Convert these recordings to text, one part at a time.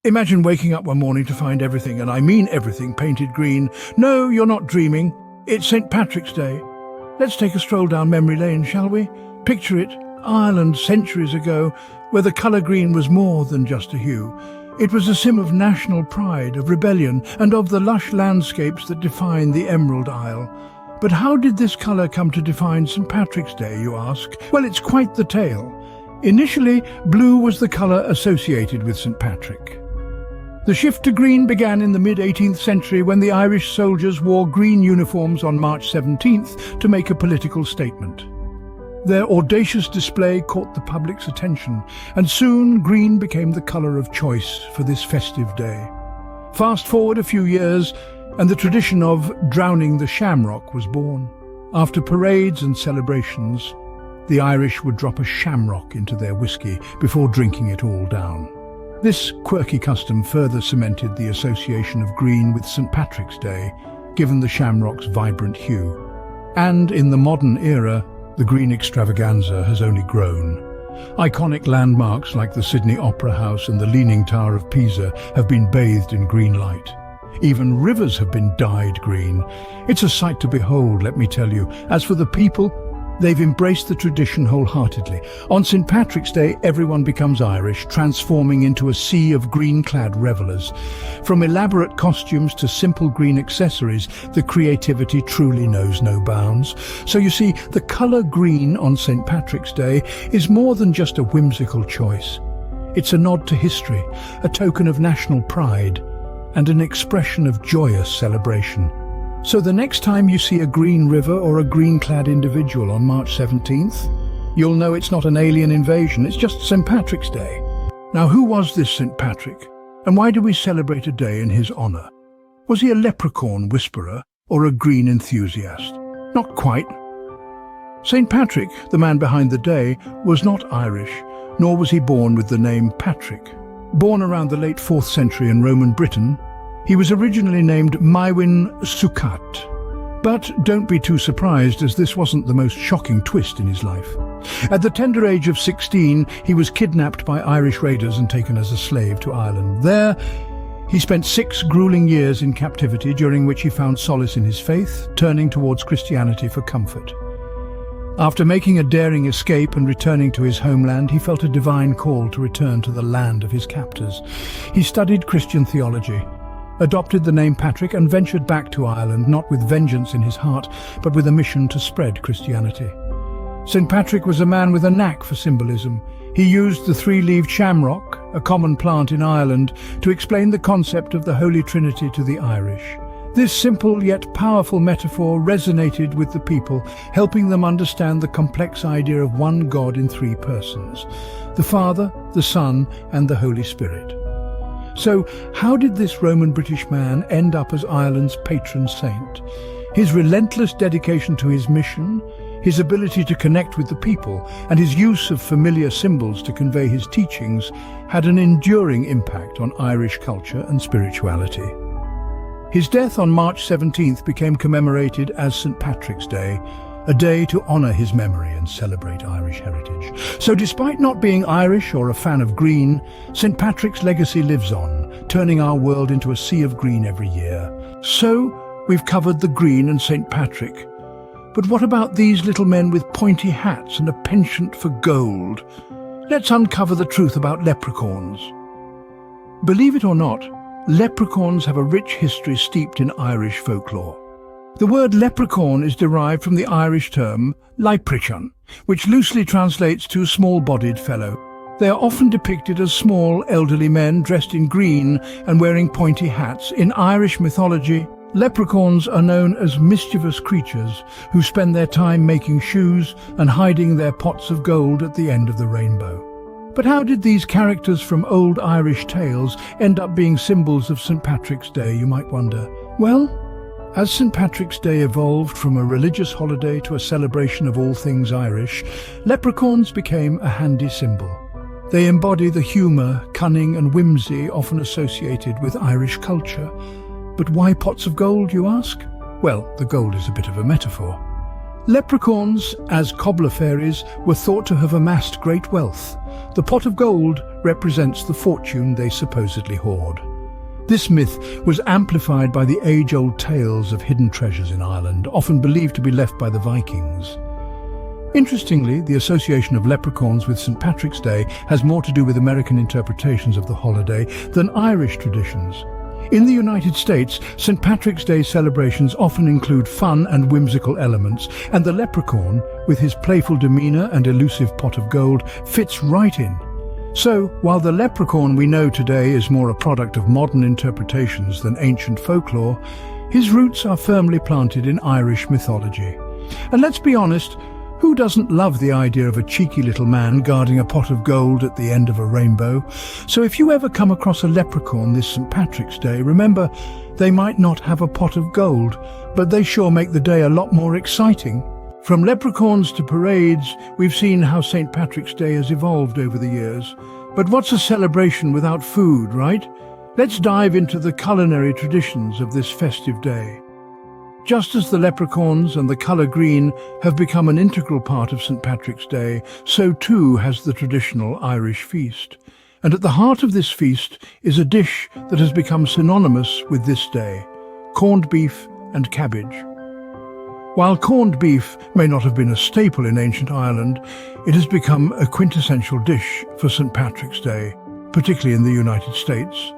Imagine waking up one morning to find everything, and I mean everything, painted green. No, you're not dreaming. It's St. Patrick's Day. Let's take a stroll down memory lane, shall we? Picture it, Ireland centuries ago, where the colour green was more than just a hue. It was a symbol of national pride, of rebellion, and of the lush landscapes that define the Emerald Isle. But how did this colour come to define St. Patrick's Day, you ask? Well, it's quite the tale. Initially, blue was the colour associated with St. Patrick. The shift to green began in the mid-18th century when the Irish soldiers wore green uniforms on March 17th to make a political statement. Their audacious display caught the public's attention, and soon green became the colour of choice for this festive day. Fast forward a few years, and the tradition of drowning the shamrock was born. After parades and celebrations, the Irish would drop a shamrock into their whiskey before drinking it all down. This quirky custom further cemented the association of green with St. Patrick's Day, given the shamrock's vibrant hue. And in the modern era, the green extravaganza has only grown. Iconic landmarks like the Sydney Opera House and the Leaning Tower of Pisa have been bathed in green light. Even rivers have been dyed green. It's a sight to behold, let me tell you. As for the people, they've embraced the tradition wholeheartedly. On St. Patrick's Day, everyone becomes Irish, transforming into a sea of green-clad revelers. From elaborate costumes to simple green accessories, the creativity truly knows no bounds. So you see, the colour green on St. Patrick's Day is more than just a whimsical choice. It's a nod to history, a token of national pride, and an expression of joyous celebration. So the next time you see a green river or a green-clad individual on March 17th, you'll know it's not an alien invasion, it's just St. Patrick's Day. Now, who was this St. Patrick, and why do we celebrate a day in his honour? Was he a leprechaun whisperer or a green enthusiast? Not quite. St. Patrick, the man behind the day, was not Irish, nor was he born with the name Patrick. Born around the late 4th century in Roman Britain, he was originally named Maiwin Succat. But don't be too surprised, as this wasn't the most shocking twist in his life. At the tender age of 16, he was kidnapped by Irish raiders and taken as a slave to Ireland. There, he spent 6 grueling years in captivity, during which he found solace in his faith, turning towards Christianity for comfort. After making a daring escape and returning to his homeland, he felt a divine call to return to the land of his captors. He studied Christian theology, adopted the name Patrick, and ventured back to Ireland, not with vengeance in his heart, but with a mission to spread Christianity. St. Patrick was a man with a knack for symbolism. He used the 3-leaved shamrock, a common plant in Ireland, to explain the concept of the Holy Trinity to the Irish. This simple yet powerful metaphor resonated with the people, helping them understand the complex idea of one God in 3 persons: the Father, the Son, and the Holy Spirit. So, how did this Roman British man end up as Ireland's patron saint? His relentless dedication to his mission, his ability to connect with the people, and his use of familiar symbols to convey his teachings had an enduring impact on Irish culture and spirituality. His death on March 17th became commemorated as St. Patrick's Day, a day to honour his memory and celebrate Irish heritage. So despite not being Irish or a fan of green, St. Patrick's legacy lives on, turning our world into a sea of green every year. So, we've covered the green and St. Patrick. But what about these little men with pointy hats and a penchant for gold? Let's uncover the truth about leprechauns. Believe it or not, leprechauns have a rich history steeped in Irish folklore. The word leprechaun is derived from the Irish term Leprechauns, which loosely translates to small-bodied fellow. They are often depicted as small, elderly men dressed in green and wearing pointy hats. In Irish mythology, leprechauns are known as mischievous creatures who spend their time making shoes and hiding their pots of gold at the end of the rainbow. But how did these characters from old Irish tales end up being symbols of St. Patrick's Day, you might wonder? Well, as St. Patrick's Day evolved from a religious holiday to a celebration of all things Irish, leprechauns became a handy symbol. They embody the humour, cunning and whimsy often associated with Irish culture. But why pots of gold, you ask? Well, the gold is a bit of a metaphor. Leprechauns, as cobbler fairies, were thought to have amassed great wealth. The pot of gold represents the fortune they supposedly hoard. This myth was amplified by the age-old tales of hidden treasures in Ireland, often believed to be left by the Vikings. Interestingly, the association of leprechauns with St. Patrick's Day has more to do with American interpretations of the holiday than Irish traditions. In the United States, St. Patrick's Day celebrations often include fun and whimsical elements, and the leprechaun, with his playful demeanor and elusive pot of gold, fits right in. So, while the leprechaun we know today is more a product of modern interpretations than ancient folklore, his roots are firmly planted in Irish mythology. And let's be honest, who doesn't love the idea of a cheeky little man guarding a pot of gold at the end of a rainbow? So if you ever come across a leprechaun this St. Patrick's Day, remember, they might not have a pot of gold, but they sure make the day a lot more exciting. From leprechauns to parades, we've seen how St. Patrick's Day has evolved over the years. But what's a celebration without food, right? Let's dive into the culinary traditions of this festive day. Just as the leprechauns and the colour green have become an integral part of St. Patrick's Day, so too has the traditional Irish feast. And at the heart of this feast is a dish that has become synonymous with this day: corned beef and cabbage. While corned beef may not have been a staple in ancient Ireland, it has become a quintessential dish for St. Patrick's Day, particularly in the United States.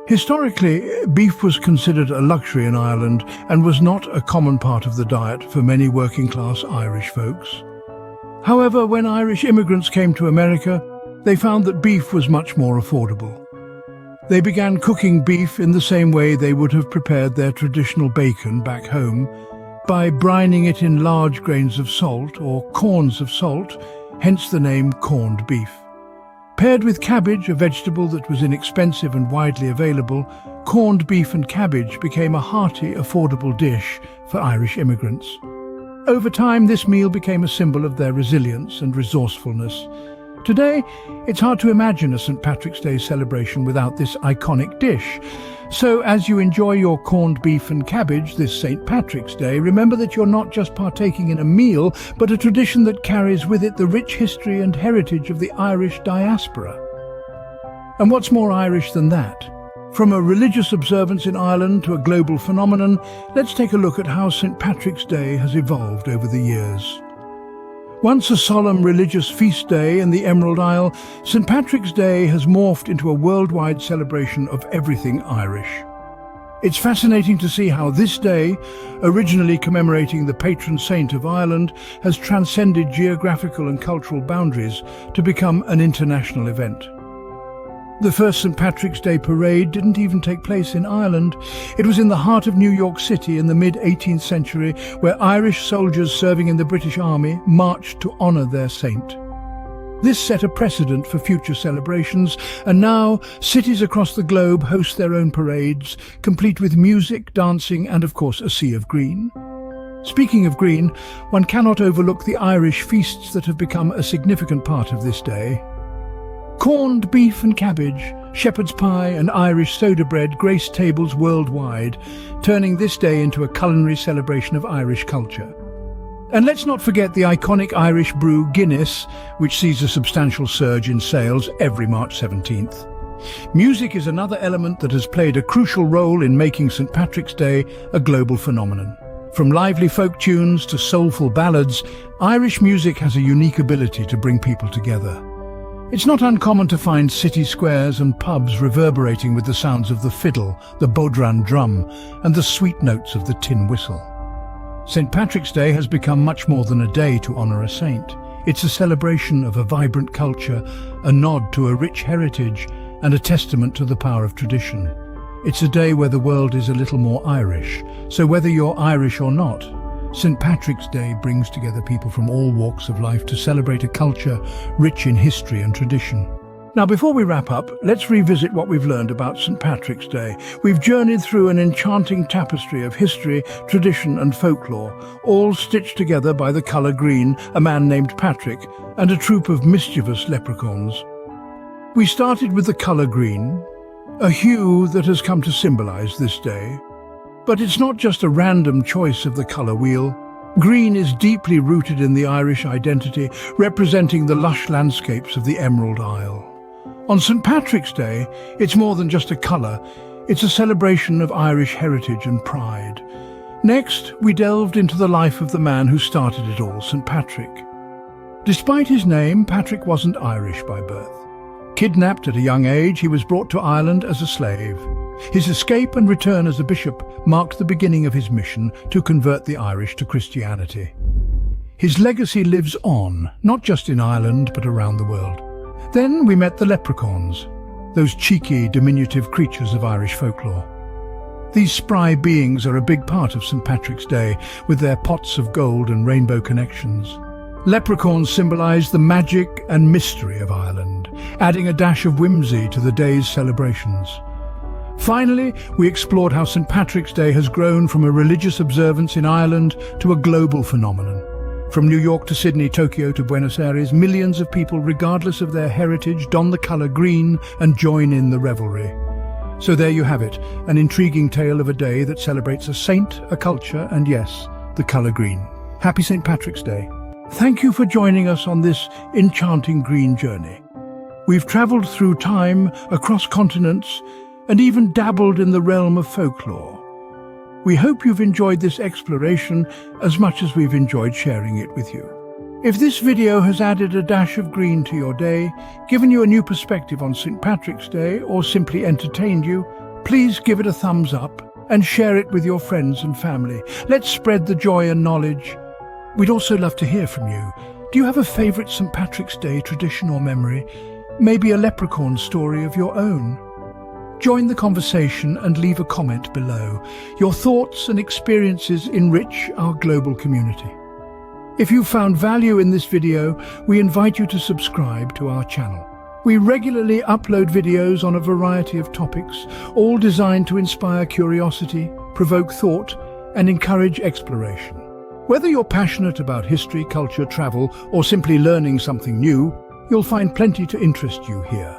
Historically, beef was considered a luxury in Ireland and was not a common part of the diet for many working-class Irish folks. However, when Irish immigrants came to America, they found that beef was much more affordable. They began cooking beef in the same way they would have prepared their traditional bacon back home, by brining it in large grains of salt or corns of salt, hence the name corned beef. Paired with cabbage, a vegetable that was inexpensive and widely available, corned beef and cabbage became a hearty, affordable dish for Irish immigrants. Over time, this meal became a symbol of their resilience and resourcefulness. Today, it's hard to imagine a St. Patrick's Day celebration without this iconic dish. So as you enjoy your corned beef and cabbage this St. Patrick's Day, remember that you're not just partaking in a meal, but a tradition that carries with it the rich history and heritage of the Irish diaspora. And what's more Irish than that? From a religious observance in Ireland to a global phenomenon, let's take a look at how St. Patrick's Day has evolved over the years. Once a solemn religious feast day in the Emerald Isle, St. Patrick's Day has morphed into a worldwide celebration of everything Irish. It's fascinating to see how this day, originally commemorating the patron saint of Ireland, has transcended geographical and cultural boundaries to become an international event. The first St. Patrick's Day parade didn't even take place in Ireland. It was in the heart of New York City in the mid-18th century, where Irish soldiers serving in the British Army marched to honour their saint. This set a precedent for future celebrations, and now cities across the globe host their own parades, complete with music, dancing and, of course, a sea of green. Speaking of green, one cannot overlook the Irish feasts that have become a significant part of this day. Corned beef and cabbage, shepherd's pie and Irish soda bread grace tables worldwide, turning this day into a culinary celebration of Irish culture. And let's not forget the iconic Irish brew Guinness, which sees a substantial surge in sales every March 17th. Music is another element that has played a crucial role in making St. Patrick's Day a global phenomenon. From lively folk tunes to soulful ballads, Irish music has a unique ability to bring people together. It's not uncommon to find city squares and pubs reverberating with the sounds of the fiddle, the bodhran drum, and the sweet notes of the tin whistle. St. Patrick's Day has become much more than a day to honour a saint. It's a celebration of a vibrant culture, a nod to a rich heritage, and a testament to the power of tradition. It's a day where the world is a little more Irish, so whether you're Irish or not, St. Patrick's Day brings together people from all walks of life to celebrate a culture rich in history and tradition. Now, before we wrap up, let's revisit what we've learned about St. Patrick's Day. We've journeyed through an enchanting tapestry of history, tradition and folklore, all stitched together by the colour green, a man named Patrick, and a troop of mischievous leprechauns. We started with the colour green, a hue that has come to symbolise this day. But it's not just a random choice of the colour wheel. Green is deeply rooted in the Irish identity, representing the lush landscapes of the Emerald Isle. On St. Patrick's Day, it's more than just a colour, it's a celebration of Irish heritage and pride. Next, we delved into the life of the man who started it all, St. Patrick. Despite his name, Patrick wasn't Irish by birth. Kidnapped at a young age, he was brought to Ireland as a slave. His escape and return as a bishop marked the beginning of his mission to convert the Irish to Christianity. His legacy lives on, not just in Ireland, but around the world. Then we met the Leprechauns, those cheeky, diminutive creatures of Irish folklore. These spry beings are a big part of St. Patrick's Day, with their pots of gold and rainbow connections. Leprechauns symbolise the magic and mystery of Ireland, adding a dash of whimsy to the day's celebrations. Finally, we explored how St. Patrick's Day has grown from a religious observance in Ireland to a global phenomenon. From New York to Sydney, Tokyo to Buenos Aires, millions of people, regardless of their heritage, don the colour green and join in the revelry. So there you have it, an intriguing tale of a day that celebrates a saint, a culture, and yes, the colour green. Happy St. Patrick's Day. Thank you for joining us on this enchanting green journey. We've travelled through time, across continents, and even dabbled in the realm of folklore. We hope you've enjoyed this exploration as much as we've enjoyed sharing it with you. If this video has added a dash of green to your day, given you a new perspective on St. Patrick's Day, or simply entertained you, please give it a thumbs up and share it with your friends and family. Let's spread the joy and knowledge. We'd also love to hear from you. Do you have a favourite St. Patrick's Day tradition or memory? Maybe a leprechaun story of your own? Join the conversation and leave a comment below. Your thoughts and experiences enrich our global community. If you found value in this video, we invite you to subscribe to our channel. We regularly upload videos on a variety of topics, all designed to inspire curiosity, provoke thought, and encourage exploration. Whether you're passionate about history, culture, travel, or simply learning something new, you'll find plenty to interest you here.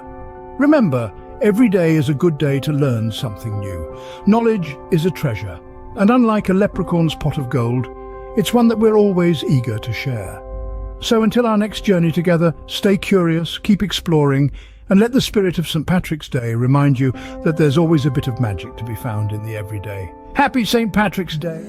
Remember, every day is a good day to learn something new. Knowledge is a treasure, and unlike a leprechaun's pot of gold, it's one that we're always eager to share. So until our next journey together, stay curious, keep exploring, and let the spirit of St. Patrick's Day remind you that there's always a bit of magic to be found in the everyday. Happy St. Patrick's Day!